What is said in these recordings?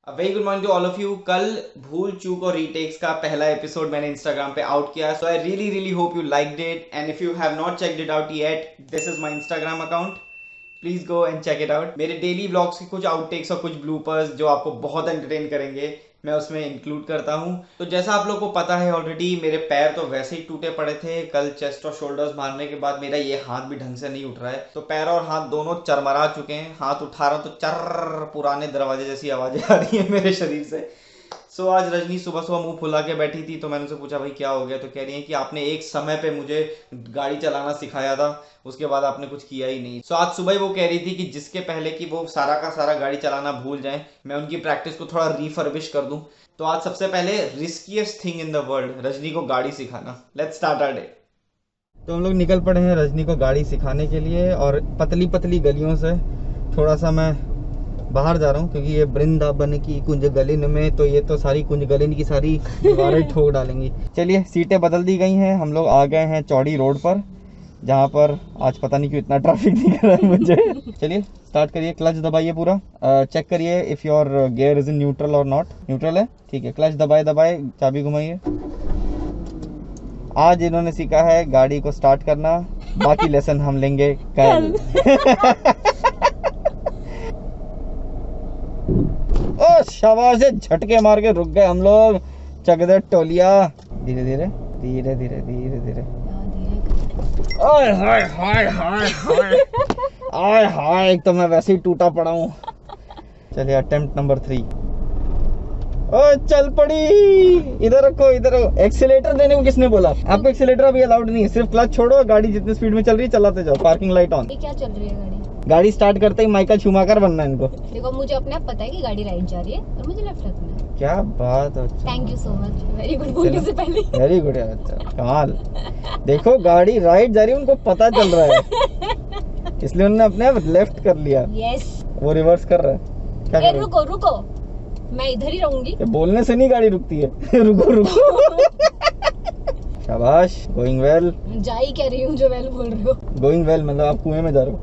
Very good morning to all of you. कल भूल चूक और रीटेक्स का पहला एपिसोड मैंने इंस्टाग्राम पे आउट किया, so I really really hope you liked it and if you have not checked it out yet, this is my Instagram account, please go and check it out. मेरे daily vlogs के कुछ आउटटेक्स और कुछ bloopers जो आपको बहुत entertain करेंगे मैं उसमें इंक्लूड करता हूं। तो जैसा आप लोग को पता है ऑलरेडी, मेरे पैर तो वैसे ही टूटे पड़े थे। कल चेस्ट और शोल्डर्स मारने के बाद मेरा ये हाथ भी ढंग से नहीं उठ रहा है, तो पैर और हाथ दोनों चरमरा चुके हैं। हाथ उठा रहा तो चर पुराने दरवाजे जैसी आवाजें आ रही है मेरे शरीर से। सो आज रजनी सुबह सुबह मुंह फुला के बैठी थी, तो मैंने उनसे पूछा भाई क्या हो गया, तो कह रही है कि आपने एक समय पे मुझे गाड़ी चलाना सिखाया था, उसके बाद आपने कुछ किया ही नहीं। सो आज सुबह ही वो कह रही थी कि जिसके पहले कि वो सारा का सारा गाड़ी चलाना भूल जाए, मैं उनकी प्रैक्टिस को थोड़ा रिफर्बिश कर दूं। तो आज सबसे पहले riskiest thing in the world, Rajni को गाड़ी सिखाना। Let's start our day. तो हम लोग निकल पड़े हैं रजनी को गाड़ी सिखाने के लिए, और पतली पतली गलियों से थोड़ा सा मैं बाहर जा रहा हूँ, क्योंकि ये वृंदावन की कुंज गलिन में, तो ये तो सारी कुंज गलिन की सारी दीवारें ठोक डालेंगी। चलिए, सीटें बदल दी गई हैं, हम लोग आ गए हैं चौड़ी रोड पर, जहाँ पर आज पता नहीं क्यों इतना ट्रैफिक दिख रहा है मुझे। चलिए स्टार्ट करिए, क्लच दबाइए पूरा, चेक करिए if your gear is in neutral और नॉट। न्यूट्रल है, ठीक है, क्लच दबाए दबाए चाबी घुमाइए। आज इन्होंने सीखा है गाड़ी को स्टार्ट करना, बाकी लेसन हम लेंगे कल। ओ शाबाश, झटके मार के रुक गए हम लोग। चक दे टोलिया, धीरे धीरे धीरे धीरे धीरे धीरे। ओए हाय हाय हाय हाय हाय हाय, एक तो मैं वैसे ही टूटा पड़ा हूँ। चलिए अटेम्प्ट नंबर 3। ओ चल पड़ी, इधर रखो इधर रखो। एक्सीलेटर देने को किसने बोला? आपको एक्सीलेटर अभी अलाउड नहीं है, सिर्फ क्लच छोड़ो, गाड़ी जितनी स्पीड में चल रही है चलाते जाओ। Parking light on. ये क्या चल रही है गाड़ी? गाड़ी स्टार्ट करते ही माइकल शूमाकर बनना है इनको। देखो, मुझे अपने आप पता है कि गाड़ी राइट जा रही है और मुझे लेफ्ट रखना है। क्या बात है, thank you so much, very good बोलने से पहले। वेरी गुड यार, अच्छा कमाल। देखो गाड़ी राइट जा रही है, उनको पता चल रहा है, इसलिए उन्होंने अपने आप लेफ्ट कर लिया। यस, वो रिवर्स कर रहा है। क्या कर रहा है? रुको रुको, मैं इधर ही रहूंगी। बोलने से नहीं गाड़ी रुकती है। रुको रुको। शाबाश, गोइंग वेल। जा ही कह रही हूँ जो वेल बोल रहे हो। गोइंग वेल मतलब आप कुएं में जा रहे हो।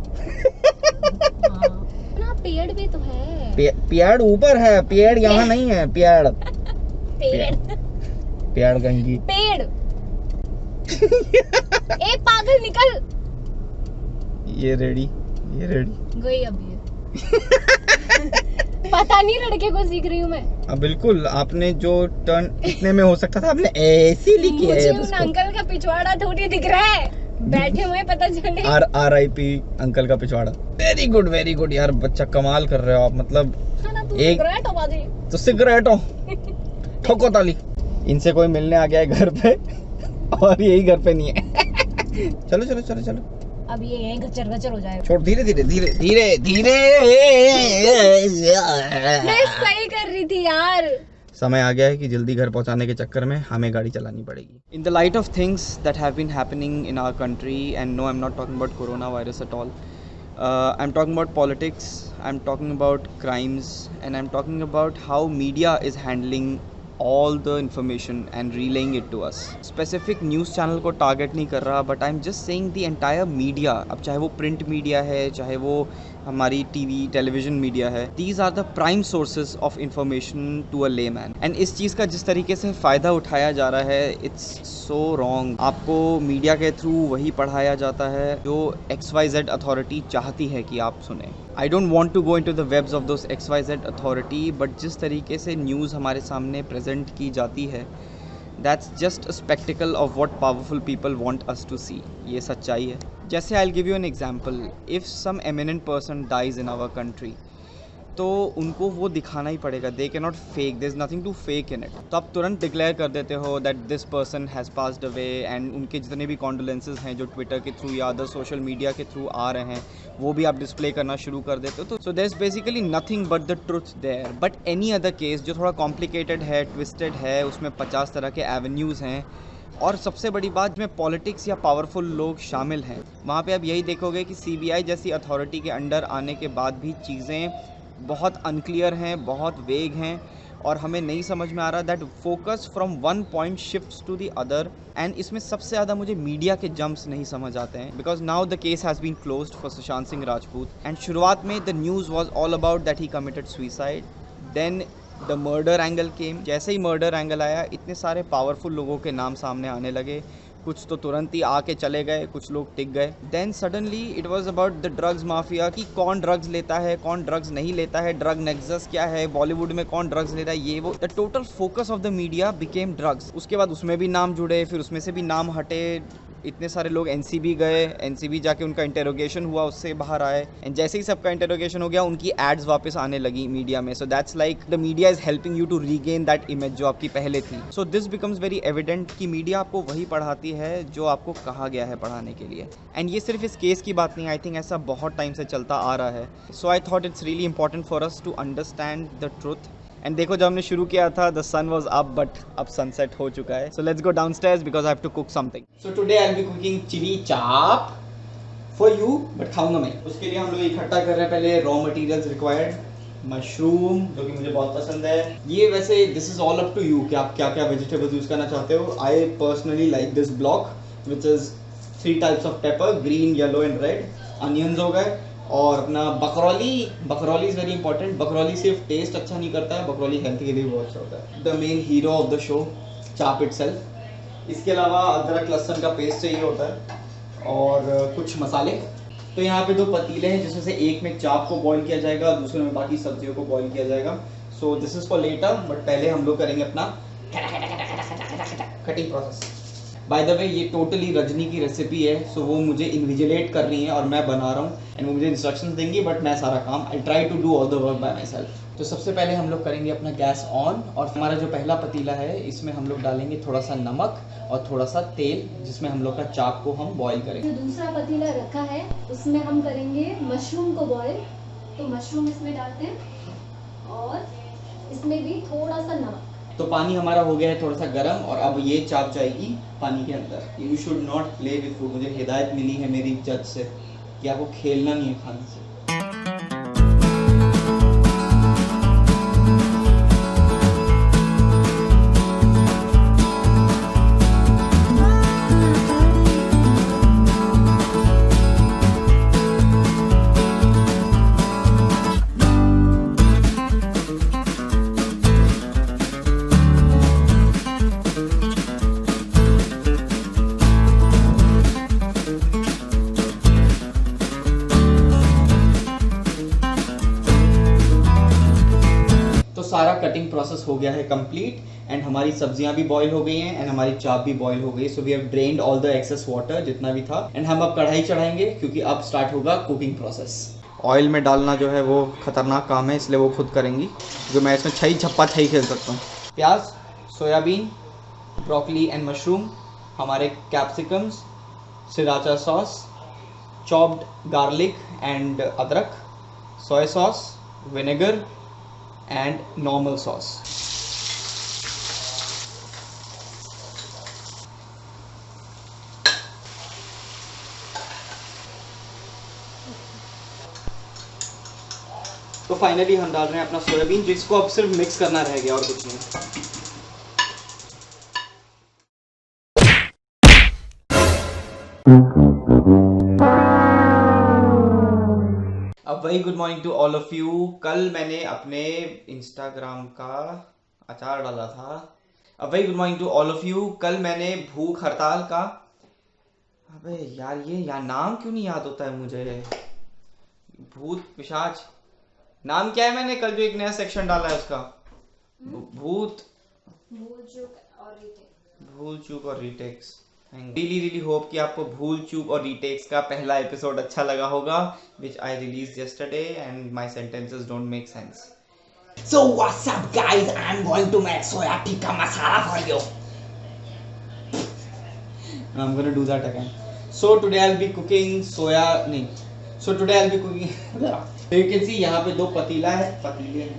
ना पेड़ भी तो है। पेड़ ऊपर है, पेड़ यहाँ नहीं है। पेड़ पेड़ पेड़ गंगी पेड़। ए पागल निकल। ये रेडी गई अभी। पता नहीं लड़के को सीख रही हूँ मैं। अब बिल्कुल, आपने जो टर्न इतने में हो सकता था आपने ऐसे लिखी है। मुझे उन अंकल का पिछवाड़ा थोड़ी दिख रहा है, बैठे हुए पता चले। RIP अंकल का पिछवाड़ा। वेरी गुड यार, बच्चा कमाल कर रहे हो आप। मतलब एक तो सिगरेट हो, ठोको ताली। इनसे कोई मिलने आ गया है घर पे, और यही घर पे नहीं है। चलो चलो चलो चलो, अब ये यहीं गचर गचर हो जाएगा। छोड़, धीरे धीरे धीरे धीरे धीरे। मैं सही कर रही थी यार। समय आ गया है कि जल्दी घर पहुंचाने के चक्कर में हमें गाड़ी चलानी पड़ेगी। In the light of things that have been happening in our country, and no I am not talking about corona virus at all, I am talking about politics, I am talking about crimes, and I am talking about how media is handling all the information and relaying it to us. Specific news channel को target नहीं कर रहा, but I'm just saying the entire media, अब चाहे वो print media है, चाहे वो हमारी TV, television media है, these are the prime sources of information to a layman. And इस चीज़ का जिस तरीके से फ़ायदा उठाया जा रहा है, it's so wrong. आपको मीडिया के थ्रू वही पढ़ाया जाता है जो XYZ अथॉरिटी चाहती है कि आप सुने। I don't want to go into the webs of those XYZ authority, but जिस तरीके से न्यूज़ हमारे सामने प्रेजेंट की जाती है, that's just a spectacle of what powerful people want us to see. ये सच्चाई है। जैसे I'll give you an example. If some eminent person dies in our country, तो उनको वो दिखाना ही पड़ेगा। They can not fake, there is nothing to fake in it. तो आप तुरंत डिक्लेयर कर देते हो that this person has passed away, and उनके जितने भी कॉन्डोलेंसेज हैं जो ट्विटर के थ्रू या अदर सोशल मीडिया के थ्रू आ रहे हैं, वो भी आप डिस्प्ले करना शुरू कर देते हो। तो so there is basically nothing but the truth there. But any other case जो थोड़ा कॉम्प्लिकेटेड है, ट्विस्टेड है, उसमें 50 तरह के एवेन्यूज़ हैं, और सबसे बड़ी बात में पॉलिटिक्स या पावरफुल लोग शामिल हैं, वहाँ पे आप यही देखोगे कि CBI जैसी अथॉरिटी के अंडर आने के बाद भी चीज़ें बहुत अनक्लियर हैं, बहुत वेग हैं, और हमें नहीं समझ में आ रहा that focus from one point shifts to the other. And इसमें सबसे ज़्यादा मुझे मीडिया के जंप्स नहीं समझ आते हैं, because now the case has been closed for Sushant Singh Rajput, and शुरुआत में the news was all about that he committed suicide, then the murder angle came. जैसे ही मर्डर एंगल आया, इतने सारे पावरफुल लोगों के नाम सामने आने लगे। कुछ तो तुरंत ही आके चले गए, कुछ लोग टिक गए। Then suddenly it was about the drugs mafia, कि कौन ड्रग्स लेता है, कौन ड्रग्स नहीं लेता है, ड्रग नेक्सस क्या है, बॉलीवुड में कौन ड्रग्स लेता है, ये वो। The total focus of the media became drugs. उसके बाद उसमें भी नाम जुड़े, फिर उसमें से भी नाम हटे। इतने सारे लोग एनसीबी गए, एनसीबी जाके उनका इंटेरोगेशन हुआ, उससे बाहर आए। एंड जैसे ही सबका इंटेरोगेशन हो गया, उनकी एड्स वापस आने लगी मीडिया में। So that's like the media is helping you to regain that image जो आपकी पहले थी। So this becomes very evident कि मीडिया आपको वही पढ़ाती है जो आपको कहा गया है पढ़ाने के लिए। एंड ये सिर्फ इस केस की बात नहीं, आई थिंक ऐसा बहुत टाइम से चलता आ रहा है। So I thought it's really important for us to understand the truth. And देखो, जब हमने शुरू किया था the sun was up, but अब सनसेट हो चुका है। So let's go downstairs because I have to cook something. So today I will be cooking chilli chaap for you, but खाऊंगा मैं। उसके लिए हम लोग इकट्ठा कर रहे हैं पहले रॉ मटेरियल्स रिक्वायर्ड। मशरूम, जो कि मुझे बहुत पसंद है। ये वैसे this is all up to you कि आप क्या क्या वेजिटेबल्स यूज करना चाहते हो। I personally like this block which is 3 types of pepper, green, yellow and red. Onions हो गए, और अपना broccoli is very important. Broccoli सिर्फ टेस्ट अच्छा नहीं करता है, बकरौली हेल्थ के लिए बहुत अच्छा होता है। The main hero of the show, चाप इटसेल्फ। इसके अलावा अदरक लहसुन का पेस्ट चाहिए होता है, और कुछ मसाले। तो यहाँ पे 2 पतीले हैं, जिसमें से एक में चाप को बॉईल किया जाएगा, दूसरे में बाकी सब्जियों को बॉईल किया जाएगा। So this is for later, but पहले हम लोग करेंगे अपना cutting process. By the way, ये टोटली रजनी की रेसिपी है। सो वो मुझे इन्विजिलेट कर रही है और मैं बना रहा हूँ, एंड वो मुझे इंस्ट्रक्शंस देंगी, बट मैं सारा काम I try to do all the work by my myself सबसे पहले हम लोग करेंगे अपना गैस ऑन, और हमारा जो पहला पतीला है, इसमें हम लोग डालेंगे थोड़ा सा नमक और थोड़ा सा तेल, जिसमें हम लोग का चाप को हम बॉईल करेंगे। जो दूसरा पतीला रखा है, उसमें हम करेंगे मशरूम को बॉईल। तो मशरूम इसमें डालते हैं, और इसमें भी थोड़ा सा नमक। तो पानी हमारा हो गया है थोड़ा सा गर्म, और अब ये चाप जाएगी पानी के अंदर। You should not play with food. मुझे हिदायत मिली है मेरी जज से कि आपको खेलना नहीं है खाने से। सारा कटिंग प्रोसेस हो गया है कंप्लीट, एंड हमारी सब्जियां भी बॉईल हो गई हैं, एंड हमारी चाप भी बॉईल हो गई। So we have drained all the excess water जितना भी था, एंड हम अब कढ़ाई चढ़ाएंगे, क्योंकि अब स्टार्ट होगा कुकिंग प्रोसेस। ऑयल में डालना जो है वो खतरनाक काम है, इसलिए वो खुद करेंगी, जो मैं इसमें छई छप्पा छई खेल सकता हूँ। प्याज, सोयाबीन, ब्रोकली एंड मशरूम, हमारे capsicums, sriracha sauce, chopped garlic and adrak, soya sauce, vinegar and normal sauce. तो फाइनली हम डाल रहे हैं अपना सोयाबीन, जिसको अब सिर्फ मिक्स करना रह गया और कुछ नहीं। Very good morning to all of you. कल मैंने अपने इंस्टाग्राम का अचार डाला था। Very good morning to all of you. कल मैंने भूख हड़ताल का, अबे यार ये नाम क्यों नहीं याद होता है मुझे, भूत पिशाच, नाम क्या है मैंने कल जो एक नया सेक्शन डाला है उसका, भूल चूक और रीटेक्स। रियली होप कि आपको भूल चूक और रीटेक्स का पहला एपिसोड अच्छा लगा होगा, which I released yesterday and my sentences don't make sense. So what's up guys, I'm going to make soya tikka masala for you. I'm going to do that again. So today I'll be cooking So today I'll be cooking so you can see यहाँ पे 2 पतीला है, पतीले हैं,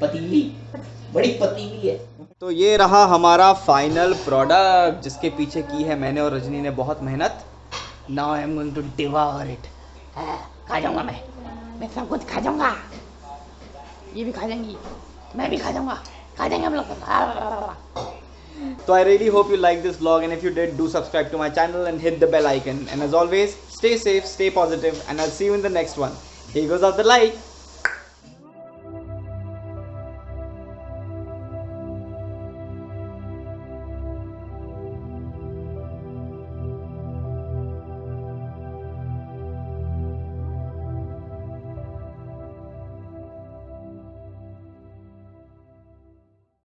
पतीली बड़ी पतीली है। तो ये रहा हमारा फाइनल प्रोडक्ट, जिसके पीछे की है मैंने और रजनी ने बहुत मेहनत। Now I am going to devour it. खा जाऊंगा मैं सब कुछ खा जाऊंगा, ये भी खा जाएंगी, मैं भी खा जाऊंगा, खा जाएंगे हम लोग। So I really hope you liked this vlog, and if you did, do subscribe to my channel and hit the bell icon. And as always, stay safe, stay positive, and I'll see you in the next one. Here goes out the light.